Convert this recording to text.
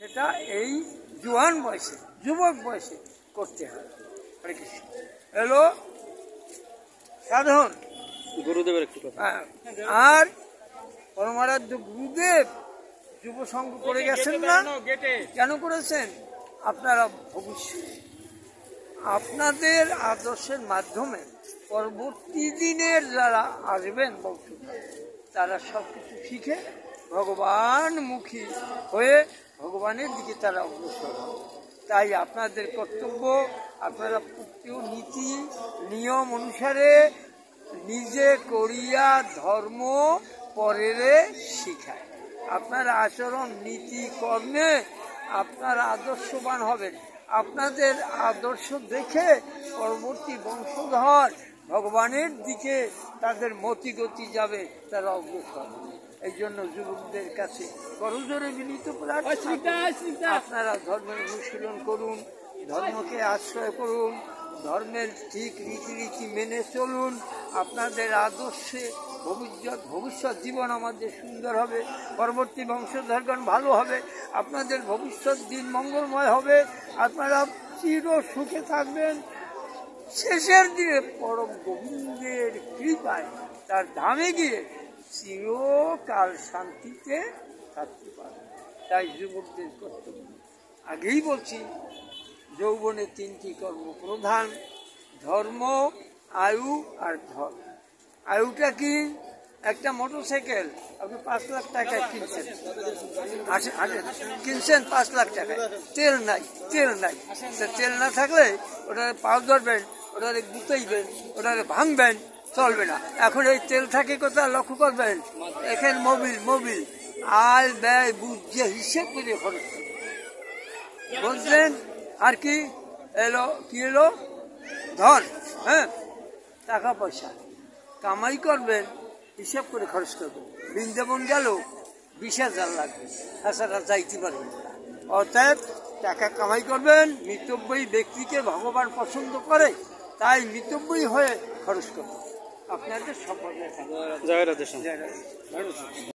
সেটা এই জোয়ান বয়সে, যুবক বয়সে করতে হয়। হরে কৃষ্ণ। এলো সাধন গুরুদেবের একটু কথা। আর পরমারাধ্য গুরুদেব যুব সংঘ করে গেছেন না? কেন করেছেন? আপনারা ভবিষ্যৎ আপনাদের আদর্শের মাধ্যমে পরবর্তী দিনের যারা আসবেন বংশধর, তারা সবকিছু শিখে ভগবানমুখী হয়ে ভগবানের দিকে তারা অগ্রসর হবে। তাই আপনাদের কর্তব্য, আপনারা প্রত্যেক নীতি নিয়ম অনুসারে নিজে করিয়া ধর্ম পরেরে শিখায়। আপনার আচরণ নীতি কর্মে আপনারা আদর্শবান হবেন। আপনাদের আদর্শ দেখে পরবর্তী বংশধর ভগবানের দিকে তাদের মতিগতি যাবে, তারা অগ্রসর হবে। এই জন্য যুবকদের কাছে করজোরে বিনীত প্রার্থনা, আপনারা ধর্মের অনুশীলন করুন, ধর্মকে আশ্রয় করুন, ধর্মের ঠিক রীতিনীতি মেনে চলুন। আপনাদের আদর্শে ভবিষ্যৎ জীবন আমাদের সুন্দর হবে, পরবর্তী বংশধরগণ ভালো হবে, আপনাদের ভবিষ্যৎ দিন মঙ্গলময় হবে, আপনারা চির সুখে থাকবেন। শেষের দিনে পরম গোবিন্দের কৃপায় তার ধামে গিয়ে চিরকাল শান্তিতে থাকতে পারবে। তাই যুবকদের কর্তব্য, আগেই বলছি, যৌবনে তিনটি কর্ম প্রধান: ধর্ম, আয়ু আর ধর্ম। আয়ুটা কি? একটা মোটরসাইকেল আপনি 5 লাখ টাকায় কিনছেন, কিনছেন 5 লাখ টাকায়, তেল নাই, তেল না থাকলে ওটারে পাও ধরবেন, ওটারে গুতাইবেন, ওটারে ভাঙবেন, চলবে না। এখন এই তেল থাকে কোথায় লক্ষ্য করবেন? এখানে মোবিল আয় ব্যয় বুঝে হিসেব করে খরচ করবেন, বুঝলেন? আর কি এলো? ধন। হ্যাঁ, টাকা পয়সা কামাই করবেন, হিসাব করে খরচ করবেন। বৃন্দাবন গেল 20,000 লাগবে, তাছাড়া যাইতে পারবেন না। অতএব টাকা কামাই করবেন। মিতব্যয়ী ব্যক্তিকে ভগবান পছন্দ করে, তাই মিতব্যয়ী হয়ে খরচ করবেন। আপনাদের সফল। জয় রাধে।